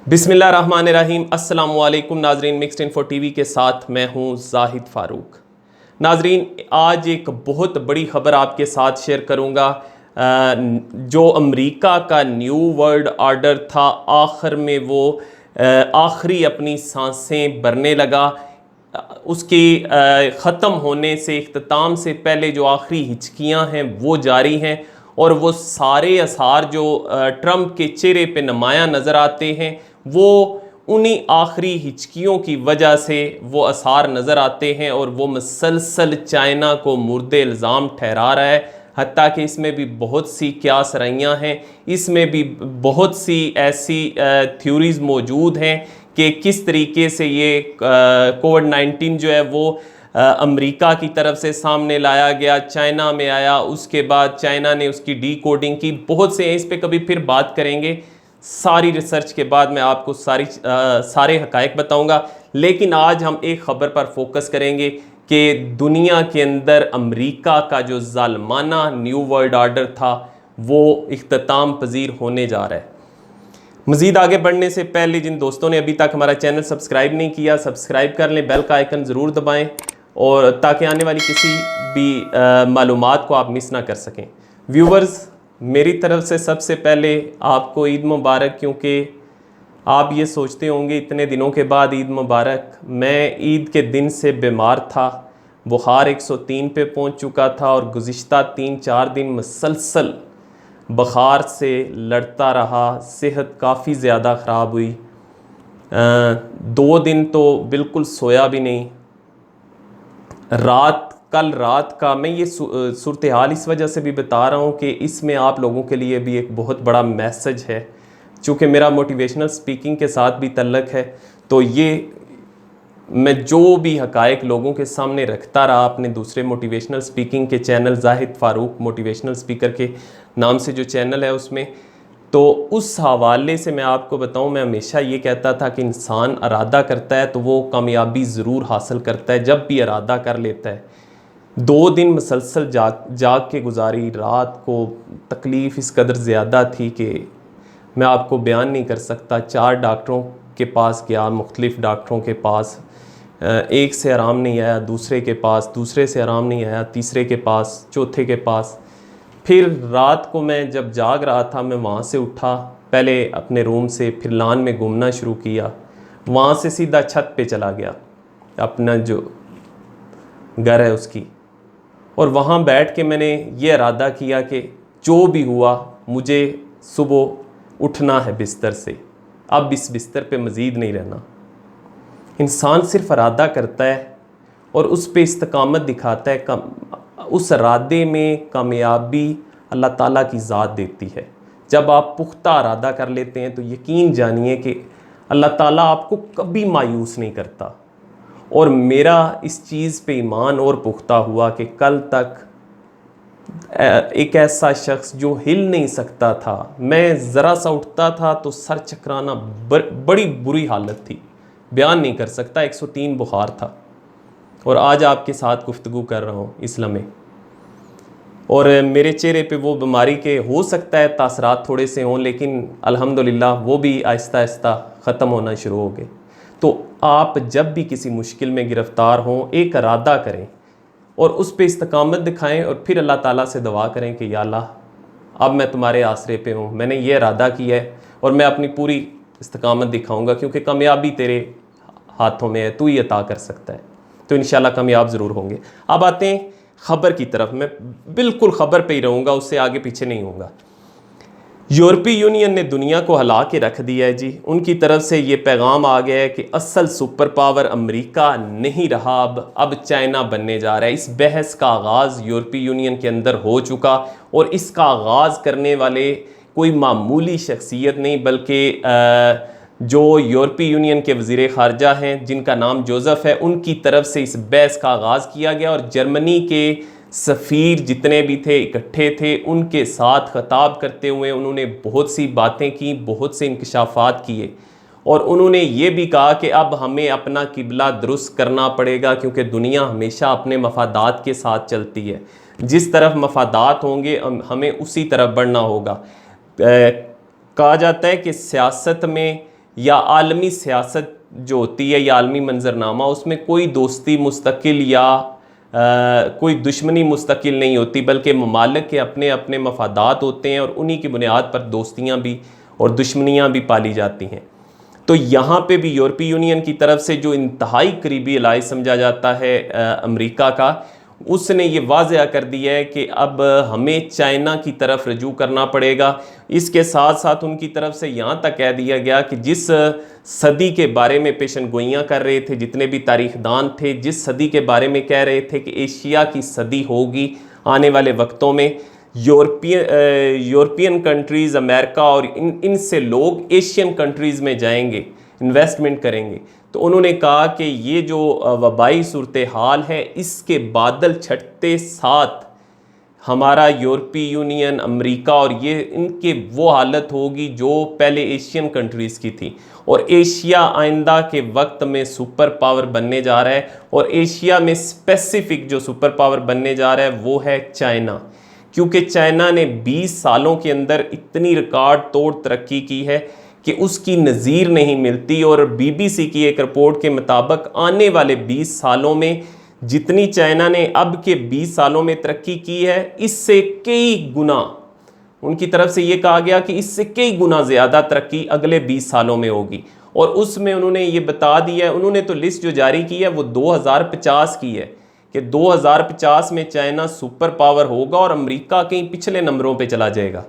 बिस्मिल्लाहिर्रहमानिर्रहीम। अस्सलाम वालेकुम नाजरीन, मिक्स्ड इन्फो टीवी के साथ मैं हूं जाहिद फ़ारूक। नाजरीन, आज एक बहुत बड़ी ख़बर आपके साथ शेयर करूंगा। जो अमेरिका का न्यू वर्ल्ड ऑर्डर था, आखिर में वो आखिरी अपनी सांसें भरने लगा। उसके ख़त्म होने से, इख्तिताम से पहले जो आखिरी हिचकियां हैं वो जारी हैं, और वो सारे आसार जो ट्रंप के चेहरे पे नुमायाँ नज़र आते हैं वो उन्हीं आखिरी हिचकियों की वजह से वो आसार नज़र आते हैं, और वो मुसलसल चाइना को मुर्दे इल्ज़ाम ठहरा रहा है। हत्ता कि इसमें भी बहुत सी क्या सराइयाँ हैं, इसमें भी बहुत सी ऐसी थ्योरीज़ मौजूद हैं कि किस तरीके से ये कोविड-19 जो है वो अमेरिका की तरफ से सामने लाया गया, चाइना में आया, उसके बाद चाइना ने उसकी डी कोडिंग की। बहुत से इस पे कभी फिर बात करेंगे। सारी रिसर्च के बाद मैं आपको सारे हकायक बताऊंगा, लेकिन आज हम एक ख़बर पर फोकस करेंगे कि दुनिया के अंदर अमेरिका का जो ज़ालमाना न्यू वर्ल्ड ऑर्डर था वो इख्तिताम पजीर होने जा रहा है। मज़ीद आगे बढ़ने से पहले जिन दोस्तों ने अभी तक हमारा चैनल सब्सक्राइब नहीं किया, सब्सक्राइब कर लें, बेल का आइकन ज़रूर दबाएं, और ताकि आने वाली किसी भी मालूमात को आप मिस ना कर सकें। व्यूवर्स, मेरी तरफ से सबसे पहले आपको ईद मुबारक, क्योंकि आप ये सोचते होंगे इतने दिनों के बाद ईद मुबारक। मैं ईद के दिन से बीमार था, बुखार 103 पे पहुंच चुका था, और गुज़िश्ता 3-4 दिन मुसलसल बुखार से लड़ता रहा। सेहत काफ़ी ज़्यादा ख़राब हुई। 2 दिन तो बिल्कुल सोया भी नहीं। कल रात का मैं ये सूरत हाल इस वजह से भी बता रहा हूँ कि इसमें आप लोगों के लिए भी एक बहुत बड़ा मैसेज है। चूँकि मेरा मोटिवेशनल स्पीकिंग के साथ भी तल्लक है, तो ये मैं जो भी हकायक लोगों के सामने रखता रहा अपने दूसरे मोटिवेशनल स्पीकिंग के channel Zahid Farooq motivational speaker के नाम से जो चैनल है उसमें, तो उस हवाले से मैं आपको बताऊं, मैं हमेशा ये कहता था कि इंसान इरादा करता है तो वो कामयाबी ज़रूर हासिल करता है जब भी इरादा कर लेता है। 2 दिन मुसलसल जाग के गुजारी। रात को तकलीफ़ इस कदर ज़्यादा थी कि मैं आपको बयान नहीं कर सकता। 4 डॉक्टरों के पास गया, मुख्तलिफ़ डॉक्टरों के पास। एक से आराम नहीं आया, दूसरे के पास, दूसरे से आराम नहीं आया, तीसरे के पास, चौथे के पास। फिर रात को मैं जब जाग रहा था, मैं वहाँ से उठा, पहले अपने रूम से, फिर लॉन में घूमना शुरू किया, वहाँ से सीधा छत पे चला गया, अपना जो घर है उसकी, और वहाँ बैठ के मैंने ये इरादा किया कि जो भी हुआ मुझे सुबह उठना है बिस्तर से, अब इस बिस्तर पे मज़ीद नहीं रहना। इंसान सिर्फ इरादा करता है और उस पे इस्तकामत दिखाता है, उस इरादे में कामयाबी अल्लाह ताला की ज़ात देती है। जब आप पुख्ता इरादा कर लेते हैं तो यकीन जानिए कि अल्लाह ताला आपको कभी मायूस नहीं करता। और मेरा इस चीज़ पे ईमान और पुख्ता हुआ कि कल तक एक ऐसा शख्स जो हिल नहीं सकता था, मैं ज़रा सा उठता था तो सर चकराना, बड़ी बुरी हालत थी, बयान नहीं कर सकता। 103 बुखार था, और आज आपके साथ गुफ्तगू कर रहा हूँ इस लम्हे, और मेरे चेहरे पे वो बीमारी के हो सकता है तासरात थोड़े से हों, लेकिन अल्हम्दुलिल्लाह वो भी आहिस्ता आहिस्ता ख़त्म होना शुरू हो गए। तो आप जब भी किसी मुश्किल में गिरफ़्तार हों, एक इरादा करें और उस पे इस्तकामत दिखाएं, और फिर अल्लाह ताला से दुआ करें कि या अल्लाह, अब मैं तुम्हारे आसरे पे हूँ, मैंने ये इरादा किया है और मैं अपनी पूरी इस्तकामत दिखाऊँगा, क्योंकि कामयाबी तेरे हाथों में है, तू ही अता कर सकता है। तो इंशाल्लाह कामयाब ज़रूर होंगे। अब आते हैं ख़बर की तरफ। मैं बिल्कुल ख़बर पे ही रहूँगा, उससे आगे पीछे नहीं होऊंगा। यूरोपीय यूनियन ने दुनिया को हिला के रख दिया है जी। उनकी तरफ से ये पैगाम आ गया है कि असल सुपर पावर अमेरिका नहीं रहा, अब चाइना बनने जा रहा है। इस बहस का आगाज़ यूरोपीय यूनियन के अंदर हो चुका, और इसका आगाज़ करने वाले कोई मामूली शख्सियत नहीं, बल्कि जो यूरोपीय यूनियन के वज़ीर ख़ारजा हैं, जिनका नाम जोसेफ है, उनकी तरफ से इस बहस का आगाज़ किया गया। और जर्मनी के सफ़ीर जितने भी थे इकट्ठे थे, उनके साथ ख़िताब करते हुए उन्होंने बहुत सी बातें की, बहुत से इंकशाफात किए, और उन्होंने ये भी कहा कि अब हमें अपना किबला दुरुस्त करना पड़ेगा, क्योंकि दुनिया हमेशा अपने मफादात के साथ चलती है। जिस तरफ मफादात होंगे हमें उसी तरफ बढ़ना होगा। कहा जाता है कि सियासत में या आलमी सियासत जो होती है या आलमी मंजरनामा, उसमें कोई दोस्ती मुस्तकिल या कोई दुश्मनी मुस्तकिल नहीं होती, बल्कि ममालिक के अपने अपने मफादात होते हैं और उन्हीं की बुनियाद पर दोस्तियाँ भी और दुश्मनियाँ भी पाली जाती हैं। तो यहाँ पे भी यूरोपीय यूनियन की तरफ से जो इंतहाई करीबी एलाय समझा जाता है अमेरिका का, उसने ये वाज़ह कर दिया है कि अब हमें चाइना की तरफ रजू करना पड़ेगा। इसके साथ साथ उनकी तरफ से यहाँ तक कह दिया गया कि जिस सदी के बारे में पेशन गोइयाँ कर रहे थे जितने भी तारीखदान थे, जिस सदी के बारे में कह रहे थे कि एशिया की सदी होगी आने वाले वक्तों में, यूरोपियन कंट्रीज़, अमेरिका और इनसे लोग एशियन कंट्रीज़ में जाएंगे, इन्वेस्टमेंट करेंगे। तो उन्होंने कहा कि ये जो वबाई सूरत हाल है, इसके बादल छटते साथ हमारा यूरोपीय यूनियन, अमेरिका और ये इनके वो हालत होगी जो पहले एशियन कंट्रीज़ की थी। और एशिया आइंदा के वक्त में सुपर पावर बनने जा रहा है, और एशिया में स्पेसिफिक जो सुपर पावर बनने जा रहा है वो है चाइना। क्योंकि चाइना ने 20 सालों के अंदर इतनी रिकॉर्ड तोड़ तरक्की की है कि उसकी नज़ीर नहीं मिलती। और बीबीसी की एक रिपोर्ट के मुताबिक आने वाले 20 सालों में जितनी चाइना ने अब के 20 सालों में तरक्की की है, इससे कई गुना, उनकी तरफ से ये कहा गया कि इससे कई गुना ज़्यादा तरक्की अगले 20 सालों में होगी। और उसमें उन्होंने ये बता दिया है, उन्होंने तो लिस्ट जो जारी की है वो 2050 की है कि 2050 में चाइना सुपर पावर होगा और अमेरिका कहीं पिछले नंबरों पे चला जाएगा।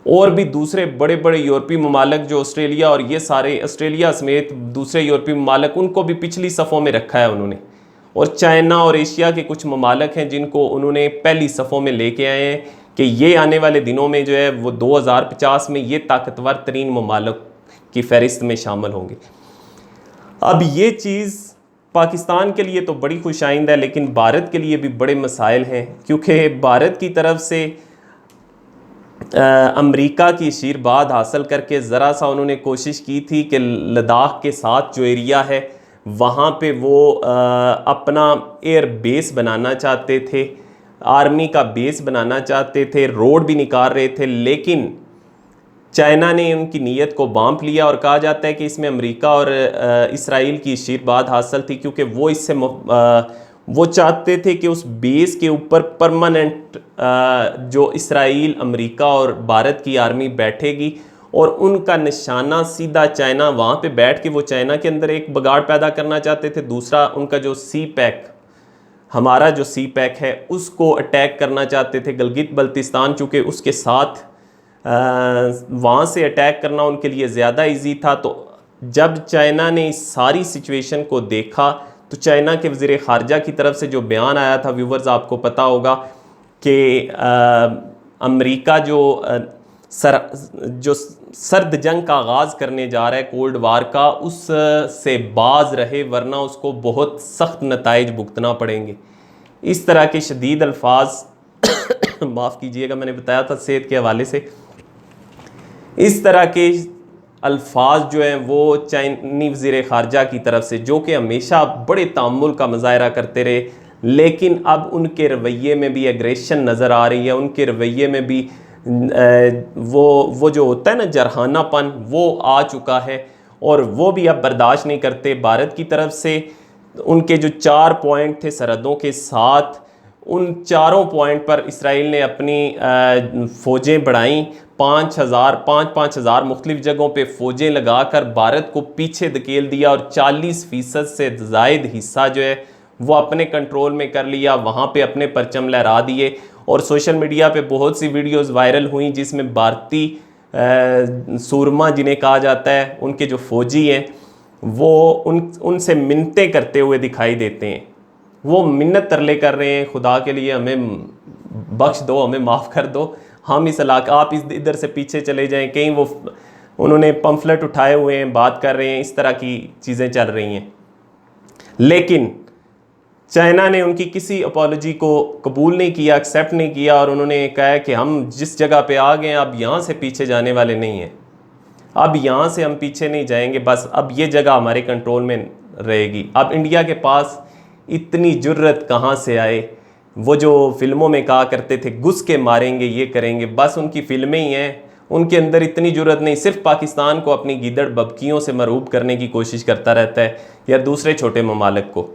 और भी दूसरे बड़े बड़े यूरोपीय ममालिक जो ऑस्ट्रेलिया और ये सारे, ऑस्ट्रेलिया समेत दूसरे यूरोपीय ममालिक, उनको भी पिछली सफ़ों में रखा है उन्होंने। और चाइना और एशिया के कुछ ममालिक हैं जिनको उन्होंने पहली सफ़ों में लेके आए हैं कि ये आने वाले दिनों में जो है वो 2050 में ये ताकतवर तरीन ममालिक की फहरिस्त में शामिल होंगे। अब ये चीज़ पाकिस्तान के लिए तो बड़ी खुशाइंद है, लेकिन भारत के लिए भी बड़े मसाइल हैं। क्योंकि भारत की तरफ से अमेरिका की आशीर्वाद हासिल करके ज़रा सा उन्होंने कोशिश की थी कि लद्दाख के साथ जो एरिया है वहाँ पे वो अपना एयर बेस बनाना चाहते थे, आर्मी का बेस बनाना चाहते थे, रोड भी निकाल रहे थे। लेकिन चाइना ने उनकी नीयत को बांप लिया और कहा जाता है कि इसमें अमेरिका और इसराइल की आशीर्वाद हासिल थी, क्योंकि वो इससे वो चाहते थे कि उस बेस के ऊपर परमानेंट जो इसराइल, अमेरिका और भारत की आर्मी बैठेगी और उनका निशाना सीधा चाइना, वहाँ पे बैठ के वो चाइना के अंदर एक बगाड़ पैदा करना चाहते थे। दूसरा, उनका जो सी पैक, हमारा जो सी पैक है उसको अटैक करना चाहते थे, गिलगित बल्तिस्तान, चूँकि उसके साथ वहाँ से अटैक करना उनके लिए ज़्यादा इजी था। तो जब चाइना ने इस सारी सिचुएशन को देखा तो चाइना के वज़ीर ख़ारजा की तरफ से जो बयान आया था, व्यूवर्स आपको पता होगा कि अमेरिका जो सर्द जंग का आगाज़ करने जा रहा है, कोल्ड वार का, उससे बाज रहे, वरना उसको बहुत सख्त नताइज भुगतना पड़ेंगे। इस तरह के शदीद अल्फाज माफ़ कीजिएगा, मैंने बताया था सेहत के हवाले से, इस तरह के अल्फाज जो हैं वो चाइनी वज़ीर ख़ारजा की तरफ से, जो कि हमेशा बड़े तामुल का मुज़ाहरा करते रहे, लेकिन अब उनके रवैये में भी एग्रेशन नज़र आ रही है, उनके रवैये में भी वो जो होता है ना जरहानापन, वो आ चुका है और वो भी अब बर्दाश्त नहीं करते। भारत की तरफ से उनके जो 4 पॉइंट थे सरहदों के साथ, उन चारों पॉइंट पर इसराइल ने अपनी फ़ौजें बढ़ाईं, 5,000 मुख्तलिफ़ जगहों पे फ़ौजें लगाकर भारत को पीछे धकेल दिया और 40% से ज़ायद हिस्सा जो है वो अपने कंट्रोल में कर लिया, वहाँ पे अपने परचम लहरा दिए। और सोशल मीडिया पे बहुत सी वीडियोस वायरल हुई जिसमें भारतीय सूरमा जिन्हें कहा जाता है, उनके जो फ़ौजी हैं वो उनसे मिन्नतें करते हुए दिखाई देते हैं। वो मिन्नत तरले कर रहे हैं, खुदा के लिए हमें बख्श दो, हमें माफ़ कर दो, हम इस इलाका, आप इधर से पीछे चले जाएं। कहीं वो उन्होंने पम्फलेट उठाए हुए हैं, बात कर रहे हैं, इस तरह की चीज़ें चल रही हैं। लेकिन चाइना ने उनकी किसी अपॉलॉजी को कबूल नहीं किया, एक्सेप्ट नहीं किया, और उन्होंने कहा कि हम जिस जगह पे आ गए अब यहाँ से पीछे जाने वाले नहीं हैं, अब यहाँ से हम पीछे नहीं जाएंगे, बस अब ये जगह हमारे कंट्रोल में रहेगी। अब इंडिया के पास इतनी जुर्रत कहाँ से आए? वो जो फिल्मों में कहा करते थे घुस के मारेंगे, ये करेंगे, बस उनकी फिल्में ही हैं। उनके अंदर इतनी जुर्रत नहीं, सिर्फ पाकिस्तान को अपनी गीदड़ बबकियों से मरूब करने की कोशिश करता रहता है या दूसरे छोटे ममालिक को।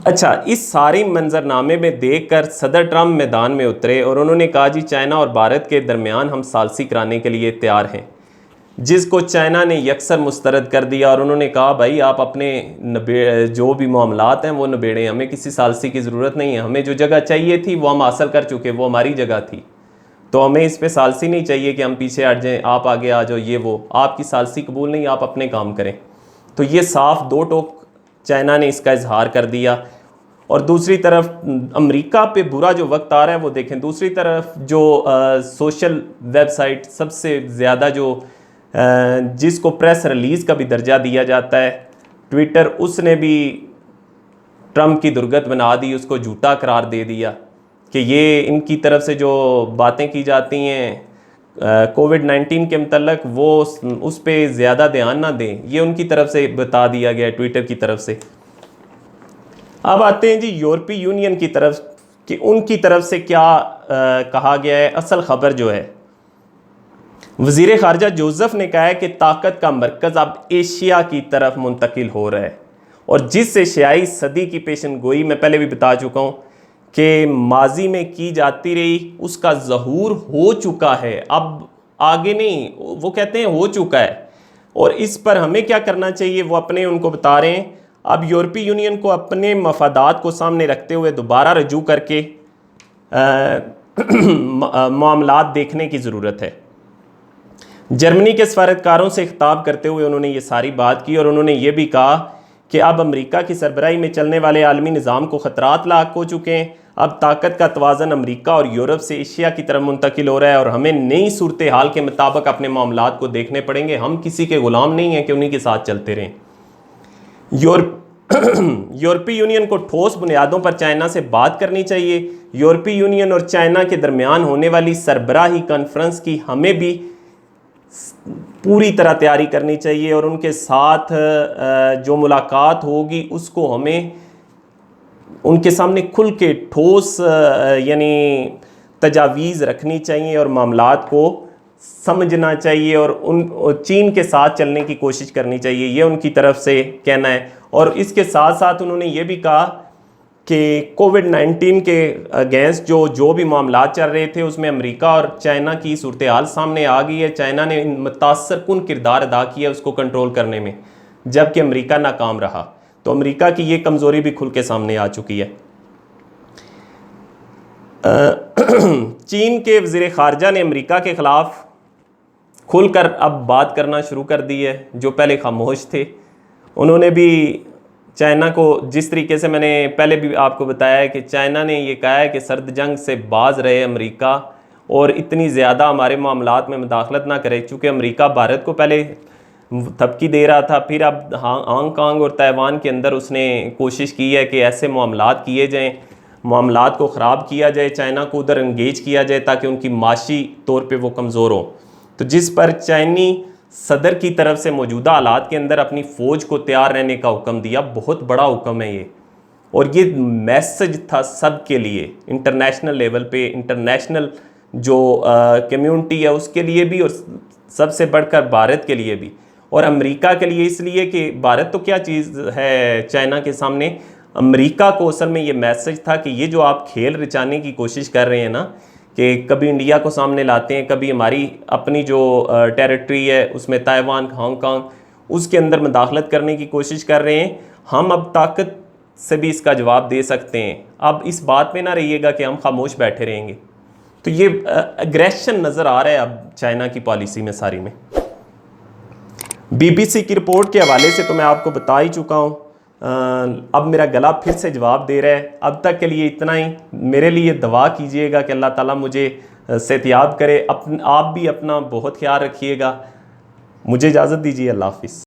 अच्छा, इस सारी मंजरनामे में देखकर सदर ट्रंप मैदान में उतरे और उन्होंने कहा जी चाइना और भारत के दरमियान हम सालसी कराने के लिए तैयार हैं, जिसको चाइना ने यकसर मुस्तरद कर दिया और उन्होंने कहा भाई आप अपने जो भी मामलात हैं वो नबेड़ें, हमें किसी सालसी की ज़रूरत नहीं है, हमें जो जगह चाहिए थी वो हम हासिल कर चुके, वो हमारी जगह थी, तो हमें इस पे सालसी नहीं चाहिए कि हम पीछे हट जाएं, आप आगे आ जाओ, ये वो आपकी सालसी कबूल नहीं, आप अपने काम करें। तो ये साफ दो टोक चाइना ने इसका इजहार कर दिया। और दूसरी तरफ अमेरिका पे बुरा जो वक्त आ रहा है वो देखें, दूसरी तरफ जो सोशल वेबसाइट सबसे ज़्यादा जो जिसको प्रेस रिलीज़ का भी दर्जा दिया जाता है, ट्विटर, उसने भी ट्रंप की दुर्गत बना दी, उसको झूठा करार दे दिया कि ये इनकी तरफ से जो बातें की जाती हैं कोविड-19 के मतलब वो उस पर ज़्यादा ध्यान ना दें, ये उनकी तरफ से बता दिया गया ट्विटर की तरफ से। अब आते हैं जी यूरोपीय यूनियन की तरफ कि उनकी तरफ से क्या कहा गया है। असल खबर जो है, वज़ीर ख़ारजा जोसेफ ने कहा है कि ताकत का मरकज़ अब एशिया की तरफ मुंतकिल हो रहा है, और जिस एशियाई सदी की पेशन गोई मैं पहले भी बता चुका हूँ कि माजी में की जाती रही, उसका ज़हूर हो चुका है, अब आगे नहीं, वो कहते हैं हो चुका है। और इस पर हमें क्या करना चाहिए वो अपने उनको बता रहे हैं। अब यूरोपीय यूनियन को अपने मफादात को सामने रखते हुए दोबारा रजू करके मामलात देखने की ज़रूरत है। जर्मनी के सफारतकारों से खिताब करते हुए उन्होंने ये सारी बात की और उन्होंने ये भी कहा कि अब अमेरिका की सरबराही में चलने वाले आलमी निज़ाम को ख़तरात लाक हो चुके हैं, अब ताकत का तवाज़न अमेरिका और यूरोप से एशिया की तरफ मुंतकिल हो रहा है और हमें नई सूरत हाल के मुताबिक अपने मामलात को देखने पड़ेंगे, हम किसी के ग़ुलाम नहीं हैं कि उन्हीं के साथ चलते रहें। यूरोपीय यूनियन को ठोस बुनियादों पर चाइना से बात करनी चाहिए। यूरोपीय यूनियन और चाइना के दरमियान होने वाली सरबराही कॉन्फ्रेंस की हमें भी पूरी तरह तैयारी करनी चाहिए और उनके साथ जो मुलाकात होगी उसको हमें उनके सामने खुल के ठोस यानी तजावीज़ रखनी चाहिए और मामलात को समझना चाहिए और चीन के साथ चलने की कोशिश करनी चाहिए, ये उनकी तरफ से कहना है। और इसके साथ साथ उन्होंने ये भी कहा कि कोविड-19 के अगेंस्ट जो भी मामलात चल रहे थे उसमें अमेरिका और चाइना की सूरत हाल सामने आ गई है। चाइना ने मुतासरकुन किरदार अदा किया उसको कंट्रोल करने में, जबकि अमेरिका नाकाम रहा। तो अमेरिका की ये कमज़ोरी भी खुल के सामने आ चुकी है। चीन के वज़ीर ख़ारजा ने अमेरिका के ख़िलाफ़ खुलकर अब बात करना शुरू कर दी है, जो पहले खामोश थे। उन्होंने भी चाइना को, जिस तरीके से मैंने पहले भी आपको बताया है कि चाइना ने ये कहा है कि सर्द जंग से बाज रहे अमेरिका और इतनी ज़्यादा हमारे मामलात में मुदाखलत ना करे, चूँकि अमेरिका भारत को पहले थपकी दे रहा था, फिर अब हांगकांग और ताइवान के अंदर उसने कोशिश की है कि ऐसे मामलात किए जाएँ, मामलात को ख़राब किया जाए, चाइना को उधर इंगेज किया जाए ताकि उनकी माशी तौर पे वो कमज़ोर हो। तो जिस पर चाइनी सदर की तरफ से मौजूदा हालात के अंदर अपनी फ़ौज को तैयार रहने का हुक्म दिया। बहुत बड़ा हुक्म है ये, और ये मैसेज था सब के लिए, इंटरनेशनल लेवल पे, इंटरनेशनल जो कम्युनिटी है उसके लिए भी और सबसे बढ़कर भारत के लिए भी और अमेरिका के लिए। इसलिए कि भारत तो क्या चीज़ है चाइना के सामने, अमेरिका को असल में ये मैसेज था कि ये जो आप खेल रचाने की कोशिश कर रहे हैं ना, कि कभी इंडिया को सामने लाते हैं, कभी हमारी अपनी जो टेरिटरी है उसमें ताइवान, हांगकांग, उसके अंदर मुदाखलत करने की कोशिश कर रहे हैं, हम अब ताकत से भी इसका जवाब दे सकते हैं। अब इस बात पे ना रहिएगा कि हम खामोश बैठे रहेंगे। तो ये एग्रेशन नज़र आ रहा है अब चाइना की पॉलिसी में सारी में। BBC की रिपोर्ट के हवाले से तो मैं आपको बता ही चुका हूँ। अब मेरा गला फिर से जवाब दे रहा है। अब तक के लिए इतना ही। मेरे लिए दुआ कीजिएगा कि अल्लाह ताला मुझे सेहतियाब करे। आप भी अपना बहुत ख्याल रखिएगा। मुझे इजाज़त दीजिए। अल्लाह हाफ़िज़।